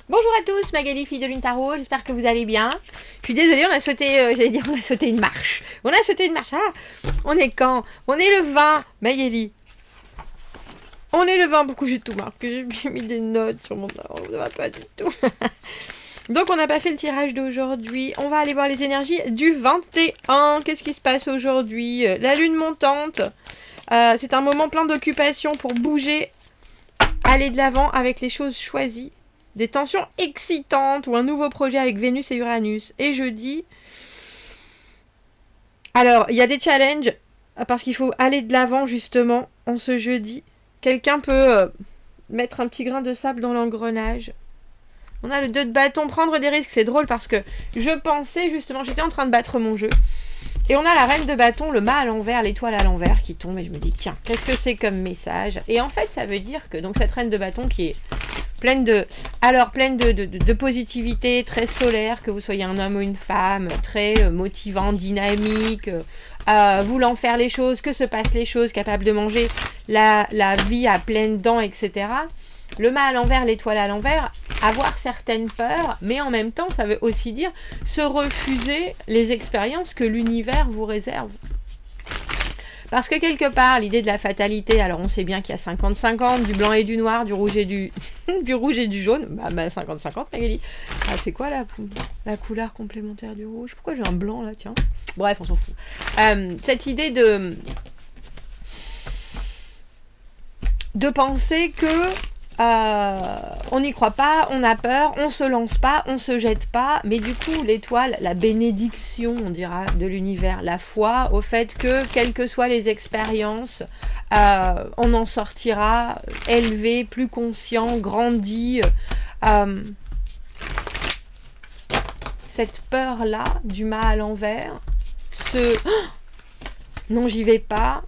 Bonjour à tous, Magali, fille de Lune Tarot, j'espère que vous allez bien. Je suis désolée, on a sauté une marche. On a sauté une marche, on est quand? On est le 20, Magali. On est le 20, pourquoi j'ai tout marqué? J'ai mis des notes sur mon tarot, ça va pas du tout. Donc on n'a pas fait le tirage d'aujourd'hui, on va aller voir les énergies du 21. Qu'est-ce qui se passe aujourd'hui? La lune montante, c'est un moment plein d'occupation pour bouger, aller de l'avant avec les choses choisies. Des tensions excitantes ou un nouveau projet avec Vénus et Uranus. Et jeudi, alors il y a des challenges parce qu'il faut aller de l'avant justement en ce jeudi. Quelqu'un peut mettre un petit grain de sable dans l'engrenage. On a le 2 de bâton, prendre des risques, c'est drôle parce que je pensais justement, j'étais en train de battre mon jeu. Et on a la reine de bâton, le mât à l'envers, l'étoile à l'envers qui tombe et je me dis tiens, qu'est-ce que c'est comme message? Et en fait ça veut dire que donc cette reine de bâton qui est pleine de positivité, très solaire, que vous soyez un homme ou une femme, très motivant, dynamique, voulant faire les choses, que se passent les choses, capable de manger la vie à pleines dents, etc. Le mât à l'envers, l'étoile à l'envers, avoir certaines peurs, mais en même temps, ça veut aussi dire se refuser les expériences que l'univers vous réserve. Parce que quelque part, l'idée de la fatalité, alors on sait bien qu'il y a 50-50, du blanc et du noir, du rouge et du rouge et du jaune, bah 50-50 Magali. Ah, c'est quoi la couleur complémentaire du rouge? Pourquoi j'ai un blanc là, tiens? Bref, on s'en fout. Cette idée de penser que on n'y croit pas, on a peur, on se lance pas, on se jette pas, mais du coup l'étoile, la bénédiction on dira de l'univers, la foi au fait que quelles que soient les expériences, on en sortira élevé, plus conscient, grandi. Cette peur là du mât à l'envers, non j'y vais pas.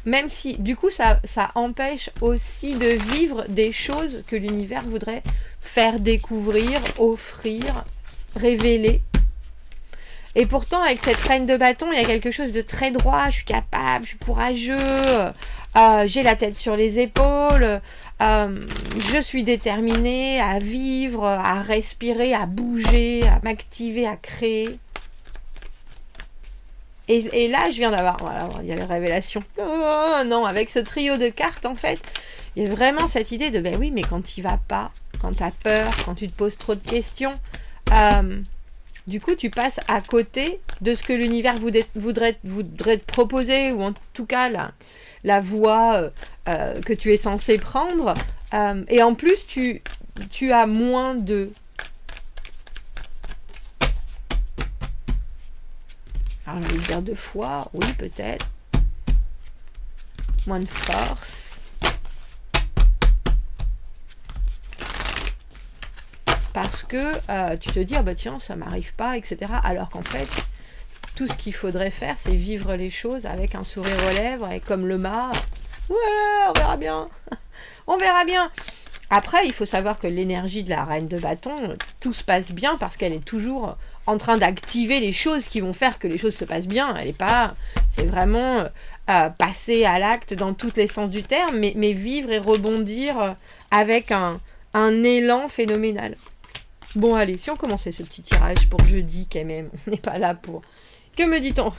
Même si, du coup, ça empêche aussi de vivre des choses que l'univers voudrait faire découvrir, offrir, révéler. Et pourtant, avec cette reine de bâton, il y a quelque chose de très droit. Je suis capable, je suis courageux, j'ai la tête sur les épaules, je suis déterminée à vivre, à respirer, à bouger, à m'activer, à créer. Et là, je viens d'avoir, voilà, il y a les révélations. Oh, non, avec ce trio de cartes, en fait, il y a vraiment cette idée de, ben oui, mais quand tu vas pas, quand tu as peur, quand tu te poses trop de questions, du coup, tu passes à côté de ce que l'univers voudrait te proposer, ou en tout cas, la voie que tu es censé prendre. Et en plus, tu as moins de... Alors, je vais dire de foi, oui, peut-être. Moins de force. Parce que tu te dis, ah bah tiens, ça m'arrive pas, etc. Alors qu'en fait, tout ce qu'il faudrait faire, c'est vivre les choses avec un sourire aux lèvres, et comme le mât. Ouais, on verra bien. On verra bien. Après, il faut savoir que l'énergie de la reine de bâton, tout se passe bien parce qu'elle est toujours en train d'activer les choses qui vont faire que les choses se passent bien. Elle est pas... C'est vraiment passer à l'acte dans tous les sens du terme, mais vivre et rebondir avec un élan phénoménal. Bon, allez, si on commençait ce petit tirage pour jeudi quand même, on n'est pas là pour... Que me dit-on?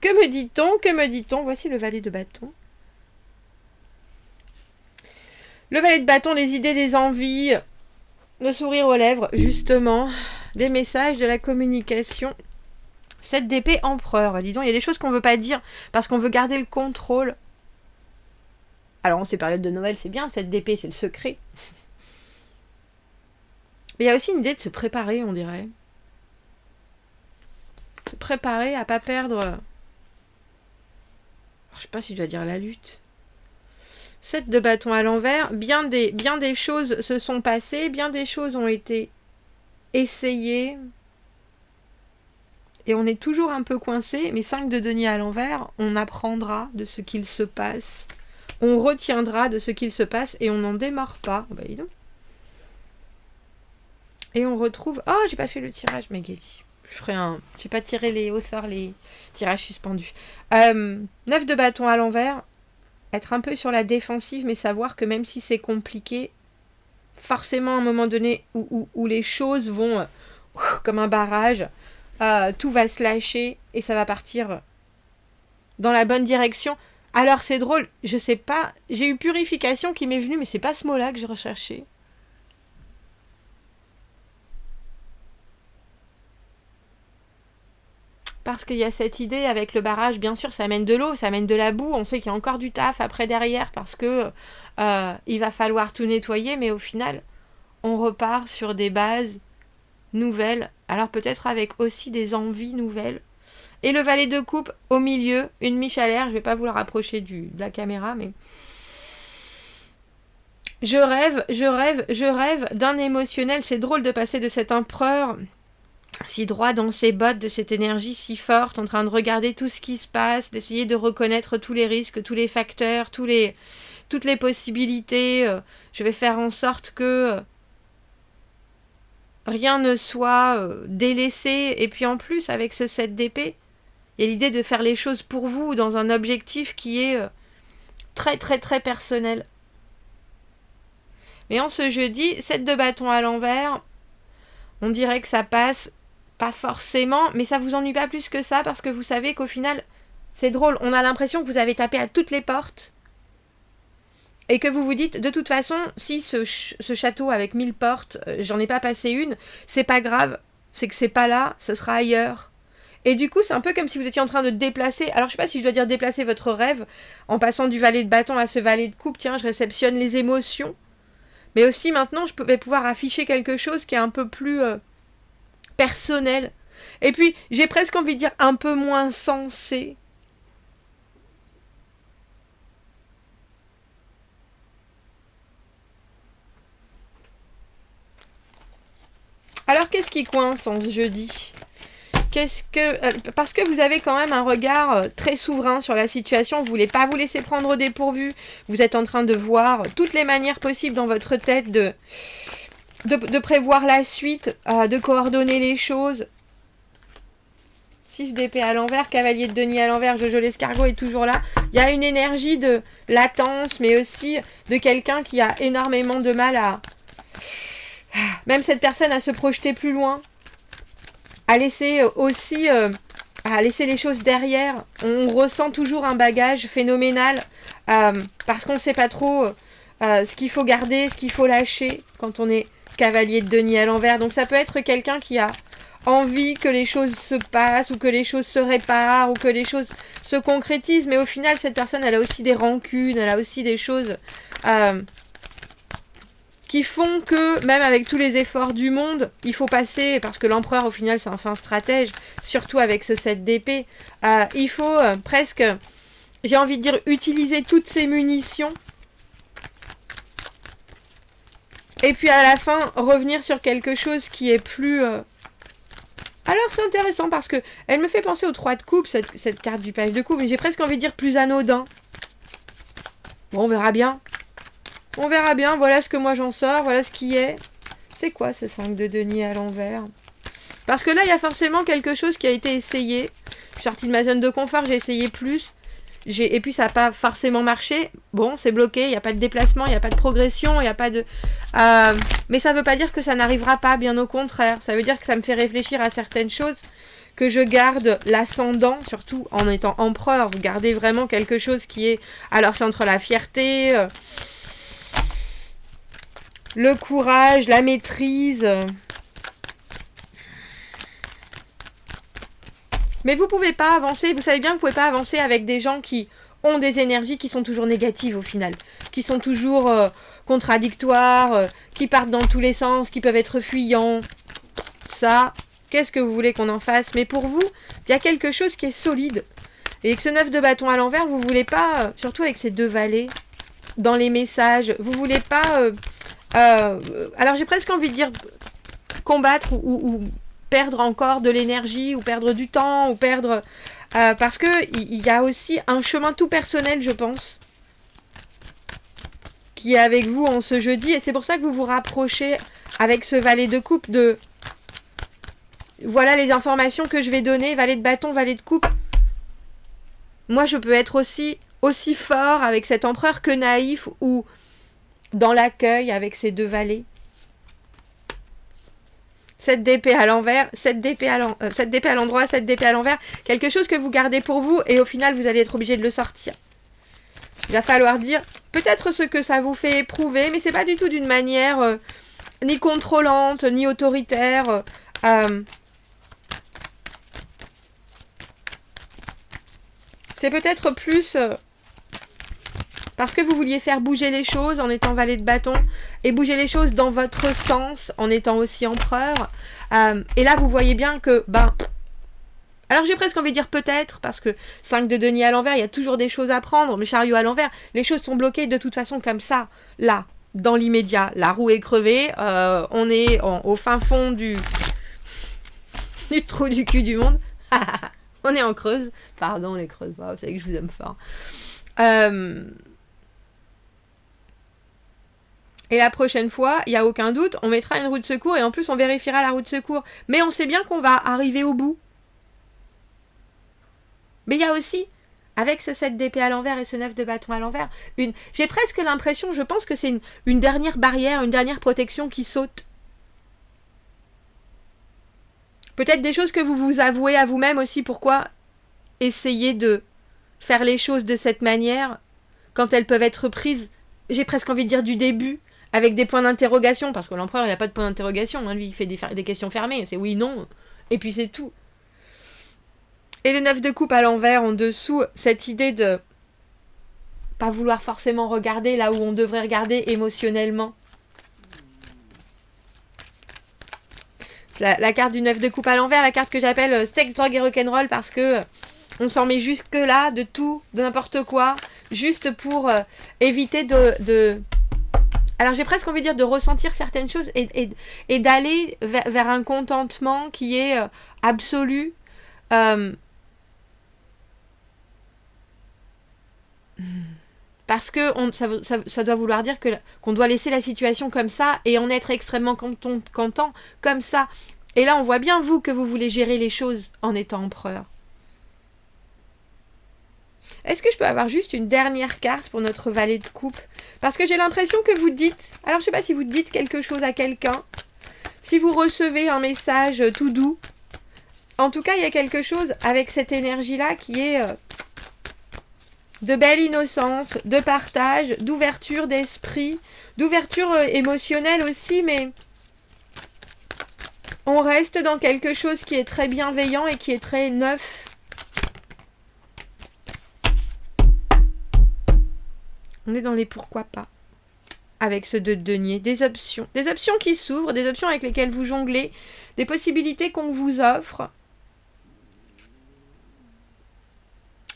Que me dit-on? Que me dit-on? Voici le valet de bâton. Le valet de bâton, les idées, des envies, le sourire aux lèvres, justement, des messages, de la communication. 7 d'épée, empereur. Dis donc, il y a des choses qu'on ne veut pas dire parce qu'on veut garder le contrôle. Alors, en ces périodes de Noël, c'est bien, 7 d'épée, c'est le secret. Mais il y a aussi une idée de se préparer, on dirait. Se préparer à pas perdre... Alors, je sais pas si je dois dire la lutte. 7 de bâton à l'envers, bien des choses se sont passées, bien des choses ont été essayées, et on est toujours un peu coincé, mais 5 de denier à l'envers, on apprendra de ce qu'il se passe, on retiendra de ce qu'il se passe, et on n'en démarre pas. Bah, dis donc. Et on retrouve... Oh, j'ai pas fait le tirage, Magali. J'ai pas tiré au sort les tirages suspendus. 9 de bâton à l'envers, être un peu sur la défensive, mais savoir que même si c'est compliqué, forcément à un moment donné où les choses vont comme un barrage, tout va se lâcher et ça va partir dans la bonne direction. Alors c'est drôle, je sais pas, j'ai eu purification qui m'est venue, mais c'est pas ce mot-là que je recherchais. Parce qu'il y a cette idée avec le barrage, bien sûr, ça amène de l'eau, ça amène de la boue, on sait qu'il y a encore du taf après derrière parce que il va falloir tout nettoyer, mais au final, on repart sur des bases nouvelles, alors peut-être avec aussi des envies nouvelles. Et le valet de coupe au milieu, une Michalère, je vais pas vous la rapprocher de la caméra, mais je rêve d'un émotionnel. C'est drôle de passer de cet empereur si droit dans ses bottes, de cette énergie si forte, en train de regarder tout ce qui se passe, d'essayer de reconnaître tous les risques, tous les facteurs, toutes les possibilités. Je vais faire en sorte que rien ne soit délaissé. Et puis en plus, avec ce 7 d'épée, il y a l'idée de faire les choses pour vous dans un objectif qui est très très très personnel. Mais en ce jeudi, 7 de bâton à l'envers, on dirait que ça passe pas forcément, mais ça vous ennuie pas plus que ça parce que vous savez qu'au final, c'est drôle, on a l'impression que vous avez tapé à toutes les portes et que vous vous dites, de toute façon, si ce château avec 1000 portes, j'en ai pas passé une, c'est pas grave, c'est que c'est pas là, ce sera ailleurs. Et du coup, c'est un peu comme si vous étiez en train de déplacer, alors je sais pas si je dois dire déplacer votre rêve, en passant du valet de bâton à ce valet de coupe, tiens, je réceptionne les émotions, mais aussi maintenant, je vais pouvoir afficher quelque chose qui est un peu plus personnel. Et puis, j'ai presque envie de dire un peu moins sensé. Alors, qu'est-ce qui coince en ce jeudi ? Parce que vous avez quand même un regard très souverain sur la situation, vous voulez pas vous laisser prendre au dépourvu, vous êtes en train de voir toutes les manières possibles dans votre tête de prévoir la suite, de coordonner les choses. 6 d'épée à l'envers, cavalier de denier à l'envers, Jojo l'escargot est toujours là. Il y a une énergie de latence, mais aussi de quelqu'un qui a énormément de mal même cette personne à se projeter plus loin, à laisser aussi à laisser les choses derrière. On ressent toujours un bagage phénoménal parce qu'on ne sait pas trop ce qu'il faut garder, ce qu'il faut lâcher quand on est cavalier de denier à l'envers. Donc ça peut être quelqu'un qui a envie que les choses se passent ou que les choses se réparent ou que les choses se concrétisent, mais au final cette personne elle a aussi des rancunes, elle a aussi des choses qui font que même avec tous les efforts du monde, il faut passer, parce que l'empereur au final c'est un fin stratège, surtout avec ce 7 d'épée, il faut presque, j'ai envie de dire, utiliser toutes ses munitions et puis à la fin revenir sur quelque chose qui est plus... Alors c'est intéressant parce que elle me fait penser aux 3 de coupe, cette carte du page de coupe, mais j'ai presque envie de dire plus anodin. Bon, on verra bien. On verra bien, voilà ce que moi j'en sors, voilà ce qui est. C'est quoi ce 5 de denier à l'envers ? Parce que là, il y a forcément quelque chose qui a été essayé. Je suis sortie de ma zone de confort, j'ai essayé plus. Et puis ça n'a pas forcément marché. Bon, c'est bloqué, il n'y a pas de déplacement, il n'y a pas de progression, il n'y a pas de... mais ça ne veut pas dire que ça n'arrivera pas, bien au contraire. Ça veut dire que ça me fait réfléchir à certaines choses, que je garde l'ascendant, surtout en étant empereur. Vous gardez vraiment quelque chose qui est... Alors c'est entre la fierté... le courage, la maîtrise. Mais vous pouvez pas avancer, vous savez bien que vous pouvez pas avancer avec des gens qui ont des énergies qui sont toujours négatives au final, qui sont toujours contradictoires, qui partent dans tous les sens, qui peuvent être fuyants. Ça, qu'est-ce que vous voulez qu'on en fasse ? Mais pour vous, il y a quelque chose qui est solide. Et avec ce 9 de bâton à l'envers, vous voulez pas, surtout avec ces 2 valets, dans les messages, vous voulez pas... alors j'ai presque envie de dire combattre ou perdre encore de l'énergie, ou perdre du temps, ou perdre... parce que il y a aussi un chemin tout personnel, je pense, qui est avec vous en ce jeudi, et c'est pour ça que vous vous rapprochez avec ce valet de coupe de... Voilà les informations que je vais donner, valet de bâton, valet de coupe. Moi, je peux être aussi aussi fort avec cet empereur que naïf, ou dans l'accueil avec ses deux valets. 7 d'épée à l'envers, 7 d'épée à l'endroit, 7 d'épée à l'envers. Quelque chose que vous gardez pour vous et au final vous allez être obligé de le sortir. Il va falloir dire peut-être ce que ça vous fait éprouver, mais c'est pas du tout d'une manière ni contrôlante, ni autoritaire. C'est peut-être plus parce que vous vouliez faire bouger les choses en étant valet de bâton et bouger les choses dans votre sens en étant aussi empereur. Et là, vous voyez bien que, alors j'ai presque envie de dire peut-être, parce que 5 de denier à l'envers, il y a toujours des choses à prendre, mais chariot à l'envers, les choses sont bloquées de toute façon comme ça, là, dans l'immédiat. La roue est crevée, on est au fin fond du trou du cul du monde. On est en Creuse. Pardon les Creuses, wow, vous savez que je vous aime fort. Et la prochaine fois, il n'y a aucun doute, on mettra une roue de secours et en plus on vérifiera la roue de secours. Mais on sait bien qu'on va arriver au bout. Mais il y a aussi, avec ce 7 d'épée à l'envers et ce 9 de bâton à l'envers, j'ai presque l'impression, je pense que c'est une dernière barrière, une dernière protection qui saute. Peut-être des choses que vous vous avouez à vous-même aussi, pourquoi essayer de faire les choses de cette manière quand elles peuvent être prises, j'ai presque envie de dire du début, avec des points d'interrogation, parce que l'empereur il n'a pas de point d'interrogation, hein, lui il fait des questions fermées, c'est oui, non, et puis c'est tout. Et le 9 de coupe à l'envers en dessous, cette idée de pas vouloir forcément regarder là où on devrait regarder émotionnellement. La carte du 9 de coupe à l'envers, la carte que j'appelle sexe, drogue et rock'n'roll, parce que on s'en met jusque là de tout, de n'importe quoi, juste pour éviter de... Alors j'ai presque envie de dire de ressentir certaines choses et d'aller vers un contentement qui est absolu. Parce que ça doit vouloir dire qu'on doit laisser la situation comme ça et en être extrêmement content comme ça. Et là on voit bien vous que vous voulez gérer les choses en étant empereur. Est-ce que je peux avoir juste une dernière carte pour notre valet de coupe? Parce que j'ai l'impression que vous dites... Alors, je sais pas si vous dites quelque chose à quelqu'un. Si vous recevez un message tout doux. En tout cas, il y a quelque chose avec cette énergie-là qui est de belle innocence, de partage, d'ouverture d'esprit, d'ouverture émotionnelle aussi, mais on reste dans quelque chose qui est très bienveillant et qui est très neuf. On est dans les pourquoi pas. Avec ce 2 de denier. Des options. Des options qui s'ouvrent, des options avec lesquelles vous jonglez, des possibilités qu'on vous offre.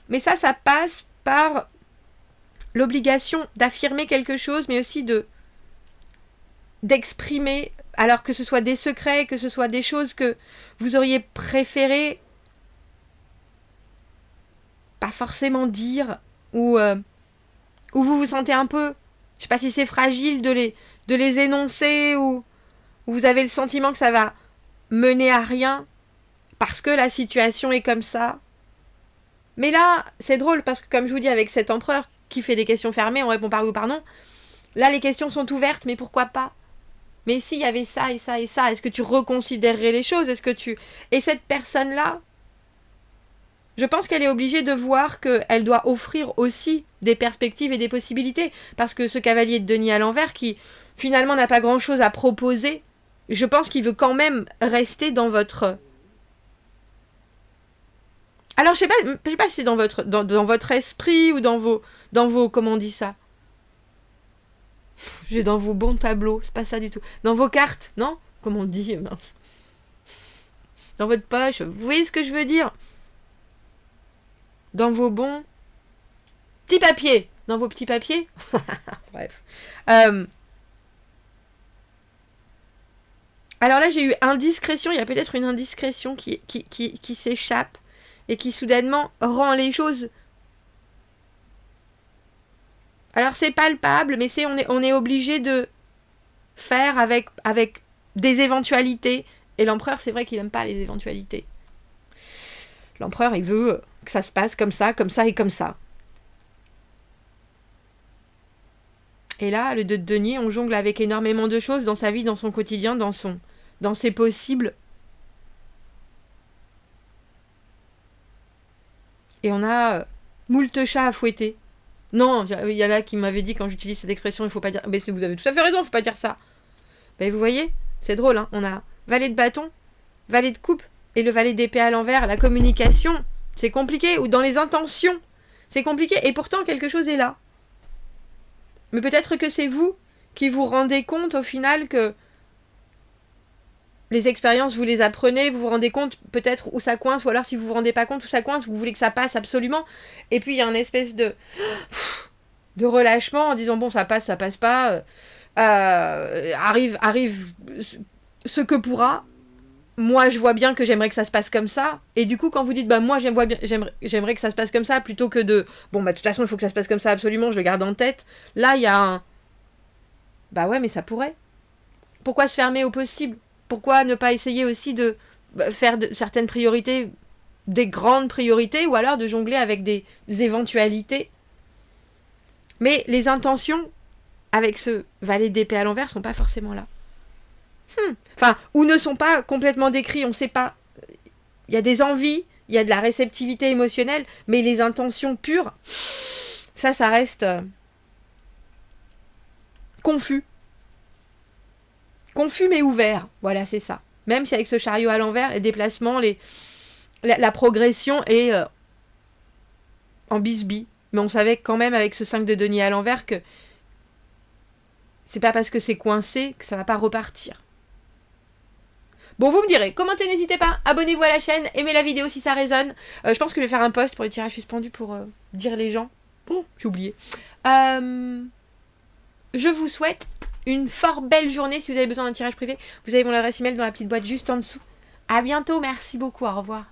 Mais ça passe par l'obligation d'affirmer quelque chose, mais aussi d'exprimer, alors que ce soit des secrets, que ce soit des choses que vous auriez préféré pas forcément dire, ou vous vous sentez un peu, je sais pas si c'est fragile de les énoncer, ou vous avez le sentiment que ça va mener à rien, parce que la situation est comme ça. Mais là, c'est drôle, parce que comme je vous dis, avec cet empereur qui fait des questions fermées, on répond par oui ou par non, là les questions sont ouvertes, mais pourquoi pas? Mais s'il y avait ça et ça et ça, est-ce que tu reconsidérerais les choses? Est-ce que tu... Et cette personne-là, je pense qu'elle est obligée de voir qu'elle doit offrir aussi des perspectives et des possibilités. Parce que ce cavalier de denier à l'envers, qui finalement n'a pas grand-chose à proposer, je pense qu'il veut quand même rester dans votre... Alors, je sais pas si c'est dans votre esprit ou dans vos... Comment on dit ça? J'ai dans vos bons tableaux, c'est pas ça du tout. Dans vos cartes, non? Comment on dit, mince. Dans votre poche, vous voyez ce que je veux dire? Dans vos bons petits papiers. Dans vos petits papiers. Bref. Alors là, j'ai eu indiscrétion. Il y a peut-être une indiscrétion qui s'échappe et qui soudainement rend les choses... Alors c'est palpable, mais on est obligé de faire avec des éventualités. Et l'empereur, c'est vrai qu'il n'aime pas les éventualités. L'empereur, il veut que ça se passe comme ça et comme ça. Et là, le 2 de denier, on jongle avec énormément de choses dans sa vie, dans son quotidien, dans ses possibles. Et on a moult chats à fouetter. Non, il y en a qui m'avaient dit quand j'utilise cette expression, il faut pas dire... Mais vous avez tout à fait raison, il faut pas dire ça. Ben, vous voyez, c'est drôle, hein. On a valet de bâton, valet de coupe et le valet d'épée à l'envers. La communication, c'est compliqué. Ou dans les intentions, c'est compliqué. Et pourtant, quelque chose est là. Mais peut-être que c'est vous qui vous rendez compte au final que les expériences, vous les apprenez, vous vous rendez compte peut-être où ça coince, ou alors si vous vous rendez pas compte où ça coince, vous voulez que ça passe absolument. Et puis il y a une espèce de relâchement en disant bon, ça passe pas, arrive ce que pourra. Moi, je vois bien que j'aimerais que ça se passe comme ça. Et du coup, quand vous dites bah moi j'aimerais que ça se passe comme ça, plutôt que de bon bah de toute façon il faut que ça se passe comme ça absolument, je le garde en tête. Là, il y a un bah ouais, mais ça pourrait. Pourquoi se fermer au possible? Pourquoi ne pas essayer aussi de faire certaines priorités, des grandes priorités, ou alors de jongler avec des éventualités? Mais les intentions, avec ce valet d'épée à l'envers, sont pas forcément là. Enfin, ou ne sont pas complètement décrits, on sait pas. Il y a des envies, il y a de la réceptivité émotionnelle, mais les intentions pures, ça reste confus. Confus mais ouvert, voilà, c'est ça. Même si avec ce chariot à l'envers, les déplacements, la progression est en bisbille. Mais on savait quand même avec ce 5 de denier à l'envers que c'est pas parce que c'est coincé que ça va pas repartir. Bon, vous me direz, commentez, n'hésitez pas, abonnez-vous à la chaîne, aimez la vidéo si ça résonne. Je pense que je vais faire un post pour les tirages suspendus pour dire les gens. Oh, j'ai oublié. Je vous souhaite une fort belle journée. Si vous avez besoin d'un tirage privé, vous avez mon adresse email dans la petite boîte juste en dessous. À bientôt, merci beaucoup, au revoir.